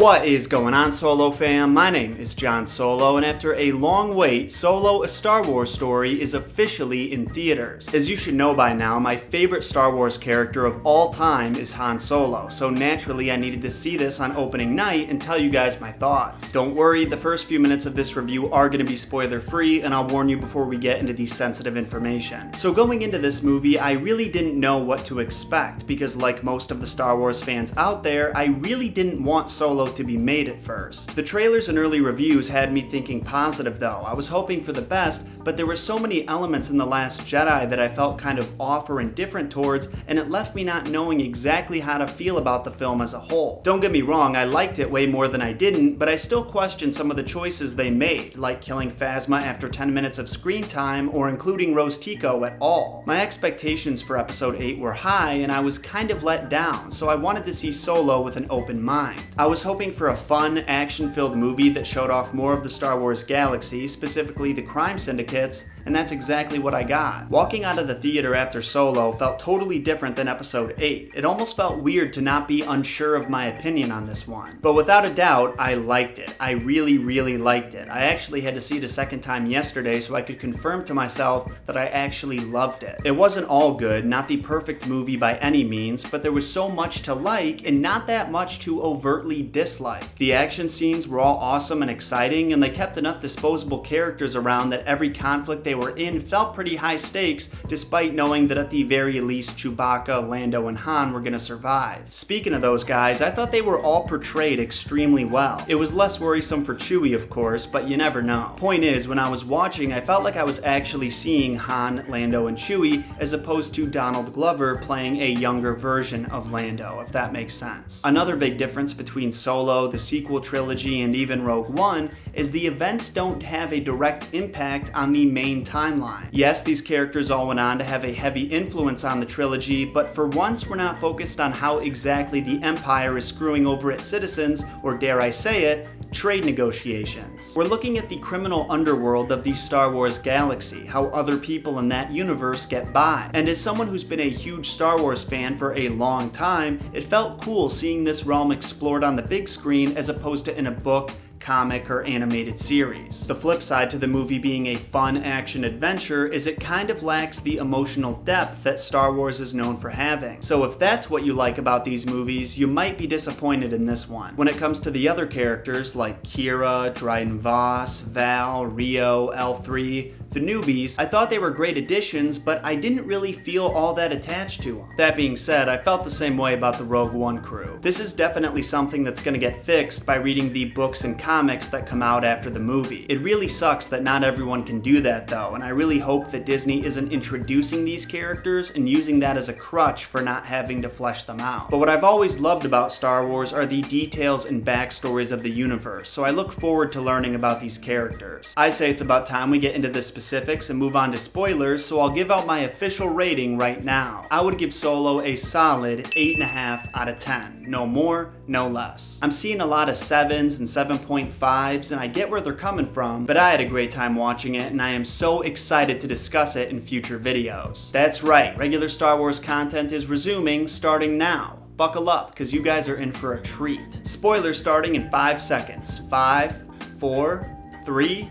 What is going on, Solo fam? My name is John Solo, and after a long wait, Solo: A Star Wars Story is officially in theaters. As you should know by now, my favorite Star Wars character of all time is Han Solo, so naturally I needed to see this on opening night and tell you guys my thoughts. Don't worry, the first few minutes of this review are going to be spoiler free, and I'll warn you before we get into the sensitive information. So going into this movie, I really didn't know what to expect, because like most of the Star Wars fans out there, I really didn't want Solo to be made at first. The trailers and early reviews had me thinking positive though. I was hoping for the best, but there were so many elements in The Last Jedi that I felt kind of off or indifferent towards, and it left me not knowing exactly how to feel about the film as a whole. Don't get me wrong, I liked it way more than I didn't, but I still question some of the choices they made, like killing Phasma after 10 minutes of screen time or including Rose Tico at all. My expectations for episode 8 were high, and I was kind of let down, so I wanted to see Solo with an open mind. I was hoping for a fun, action-filled movie that showed off more of the Star Wars galaxy, specifically the crime syndicates, and that's exactly what I got. Walking out of the theater after Solo felt totally different than episode 8. It almost felt weird to not be unsure of my opinion on this one. But without a doubt, I liked it. I really liked it. I actually had to see it a second time yesterday so I could confirm to myself that I actually loved it. It wasn't all good, not the perfect movie by any means, but there was so much to like and not that much to overtly dislike. The action scenes were all awesome and exciting, and they kept enough disposable characters around that every conflict they were in felt pretty high stakes, despite knowing that at the very least Chewbacca, Lando, and Han were gonna survive. Speaking of those guys, I thought they were all portrayed extremely well. It was less worrisome for Chewie, of course, but you never know. Point is, when I was watching, I felt like I was actually seeing Han, Lando, and Chewie, as opposed to Donald Glover playing a younger version of Lando, if that makes sense. Another big difference between Solo, the sequel trilogy, and even Rogue One is the events don't have a direct impact on the main timeline. Yes, these characters all went on to have a heavy influence on the trilogy, but for once we're not focused on how exactly the Empire is screwing over its citizens, or dare I say it, trade negotiations. We're looking at the criminal underworld of the Star Wars galaxy, how other people in that universe get by. And as someone who's been a huge Star Wars fan for a long time, it felt cool seeing this realm explored on the big screen as opposed to in a book, comic, or animated series. The flip side to the movie being a fun action adventure is it kind of lacks the emotional depth that Star Wars is known for having. So if that's what you like about these movies, you might be disappointed in this one. When it comes to the other characters like Kira, Dryden Voss, Val, Rio, L3, the newbies, I thought they were great additions, but I didn't really feel all that attached to them. That being said, I felt the same way about the Rogue One crew. This is definitely something that's going to get fixed by reading the books and comics that come out after the movie. It really sucks that not everyone can do that though, and I really hope that Disney isn't introducing these characters and using that as a crutch for not having to flesh them out. But what I've always loved about Star Wars are the details and backstories of the universe, so I look forward to learning about these characters. I say it's about time we get into the specifics and move on to spoilers, so I'll give out my official rating right now. I would give Solo a solid 8.5 out of 10. No more, no less. I'm seeing a lot of 7s and 7.5s, and I get where they're coming from, but I had a great time watching it, and I am so excited to discuss it in future videos. That's right, regular Star Wars content is resuming starting now. Buckle up, because you guys are in for a treat. Spoilers starting in 5 seconds. 5, 4, 3,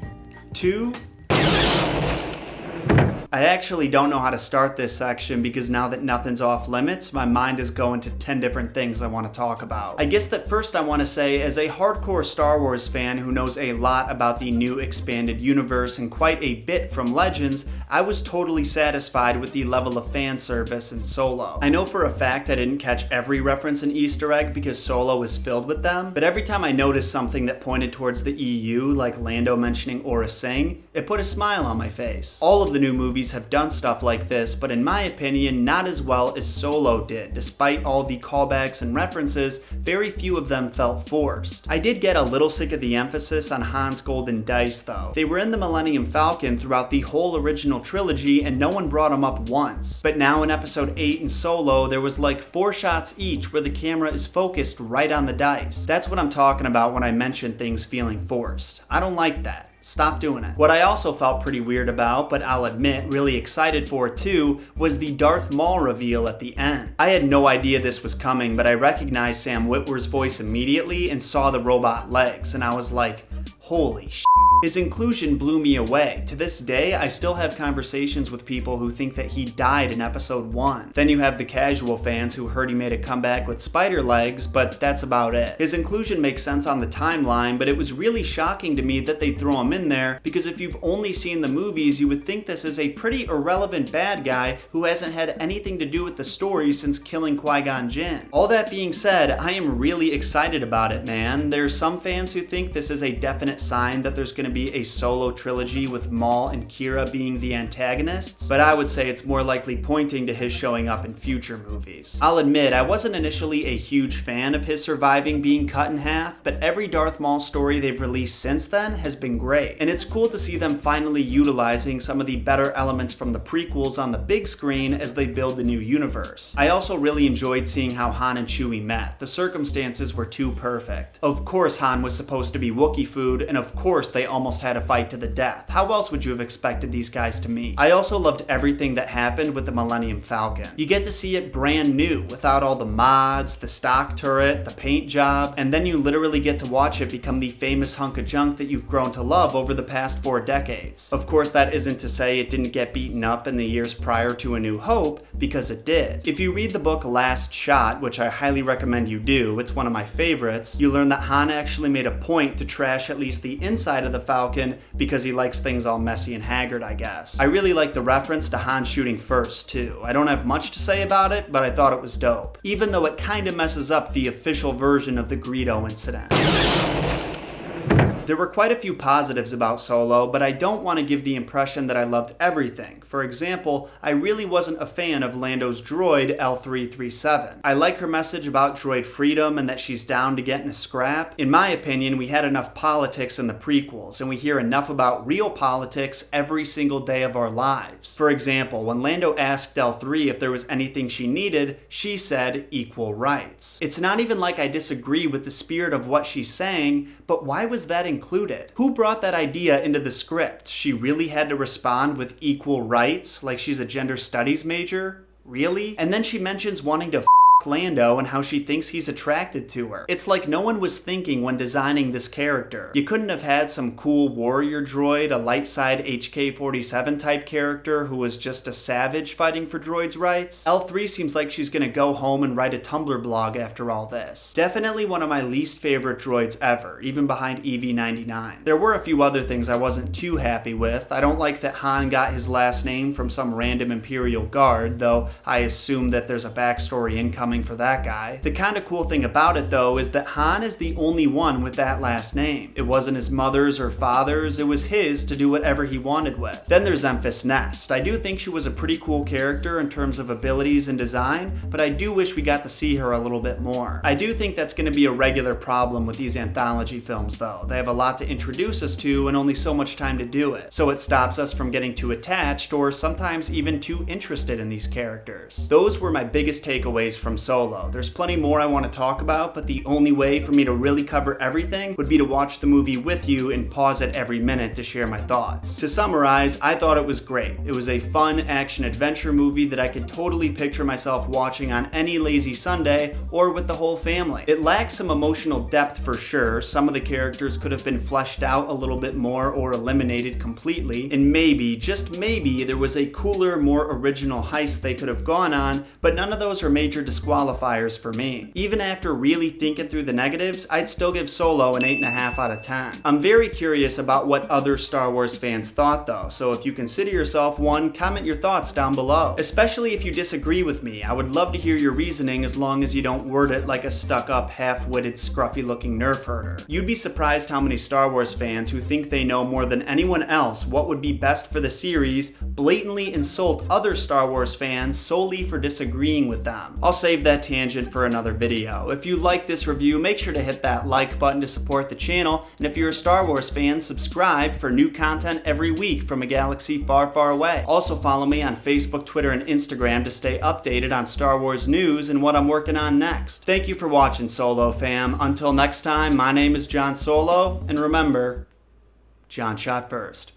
2, I actually don't know how to start this section because now that nothing's off limits, my mind is going to 10 different things I want to talk about. I guess that first I want to say, as a hardcore Star Wars fan who knows a lot about the new expanded universe and quite a bit from Legends, I was totally satisfied with the level of fan service in Solo. I know for a fact I didn't catch every reference and Easter egg because Solo is filled with them, but every time I noticed something that pointed towards the EU, like Lando mentioning Aurra Sing, it put a smile on my face. All of the new movies have done stuff like this, but in my opinion, not as well as Solo did. Despite all the callbacks and references, very few of them felt forced. I did get a little sick of the emphasis on Han's golden dice though. They were in the Millennium Falcon throughout the whole original trilogy and no one brought them up once. But now in episode 8 in Solo, there was like 4 shots each where the camera is focused right on the dice. That's what I'm talking about when I mention things feeling forced. I don't like that. Stop doing it. What I also felt pretty weird about, but I'll admit really excited for too, was the Darth Maul reveal at the end. I had no idea this was coming, but I recognized Sam Witwer's voice immediately and saw the robot legs, and I was like, holy shit. His inclusion blew me away. To this day, I still have conversations with people who think that he died in episode 1. Then you have the casual fans who heard he made a comeback with spider legs, but that's about it. His inclusion makes sense on the timeline, but it was really shocking to me that they throw him in there, because if you've only seen the movies, you would think this is a pretty irrelevant bad guy who hasn't had anything to do with the story since killing Qui-Gon Jinn. All that being said, I am really excited about it, man. There's some fans who think this is a definite sign that there's going to be a solo trilogy with Maul and Kira being the antagonists, but I would say it's more likely pointing to his showing up in future movies. I'll admit, I wasn't initially a huge fan of his surviving being cut in half, but every Darth Maul story they've released since then has been great, and it's cool to see them finally utilizing some of the better elements from the prequels on the big screen as they build the new universe. I also really enjoyed seeing how Han and Chewie met. The circumstances were too perfect. Of course Han was supposed to be Wookiee food, and of course they almost had a fight to the death. How else would you have expected these guys to meet? I also loved everything that happened with the Millennium Falcon. You get to see it brand new, without all the mods, the stock turret, the paint job, and then you literally get to watch it become the famous hunk of junk that you've grown to love over the past 4 decades. Of course, that isn't to say it didn't get beaten up in the years prior to A New Hope, because it did. If you read the book Last Shot, which I highly recommend you do, it's one of my favorites, you learn that Han actually made a point to trash at least the inside of the Falcon because he likes things all messy and haggard, I guess. I really like the reference to Han shooting first, too. I don't have much to say about it, but I thought it was dope, even though it kinda messes up the official version of the Greedo incident. There were quite a few positives about Solo, but I don't want to give the impression that I loved everything. For example, I really wasn't a fan of Lando's droid L337. I like her message about droid freedom and that she's down to get in a scrap. In my opinion, we had enough politics in the prequels, and we hear enough about real politics every single day of our lives. For example, when Lando asked L3 if there was anything she needed, she said equal rights. It's not even like I disagree with the spirit of what she's saying, but why was that included? Who brought that idea into the script? She really had to respond with equal rights, like she's a gender studies major? Really? And then she mentions wanting to Lando and how she thinks he's attracted to her. It's like no one was thinking when designing this character. You couldn't have had some cool warrior droid, a light side HK-47 type character who was just a savage fighting for droids' rights? L3 seems like she's gonna go home and write a Tumblr blog after all this. Definitely one of my least favorite droids ever, even behind EV-99. There were a few other things I wasn't too happy with. I don't like that Han got his last name from some random Imperial guard, though I assume that there's a backstory incoming for that guy. The kind of cool thing about it though is that Han is the only one with that last name. It wasn't his mother's or father's, it was his to do whatever he wanted with. Then there's Enfys Nest. I do think she was a pretty cool character in terms of abilities and design, but I do wish we got to see her a little bit more. I do think that's going to be a regular problem with these anthology films though. They have a lot to introduce us to and only so much time to do it, so it stops us from getting too attached or sometimes even too interested in these characters. Those were my biggest takeaways from Solo. There's plenty more I want to talk about, but the only way for me to really cover everything would be to watch the movie with you and pause it every minute to share my thoughts. To summarize, I thought it was great. It was a fun action-adventure movie that I could totally picture myself watching on any lazy Sunday or with the whole family. It lacks some emotional depth for sure. Some of the characters could have been fleshed out a little bit more or eliminated completely, and maybe, just maybe, there was a cooler, more original heist they could have gone on, but none of those are major disqualifiers for me. Even after really thinking through the negatives, I'd still give Solo an 8.5 out of 10. I'm very curious about what other Star Wars fans thought though, so if you consider yourself one, comment your thoughts down below. Especially if you disagree with me, I would love to hear your reasoning as long as you don't word it like a stuck-up, half-witted, scruffy-looking nerf herder. You'd be surprised how many Star Wars fans who think they know more than anyone else what would be best for the series blatantly insult other Star Wars fans solely for disagreeing with them. I'll save that tangent for another video. If you like this review, make sure to hit that like button to support the channel, and if you're a Star Wars fan, subscribe for new content every week from a galaxy far, far away. Also follow me on Facebook, Twitter, and Instagram to stay updated on Star Wars news and what I'm working on next. Thank you for watching, Solo fam. Until next time, my name is John Solo, and remember, John shot first.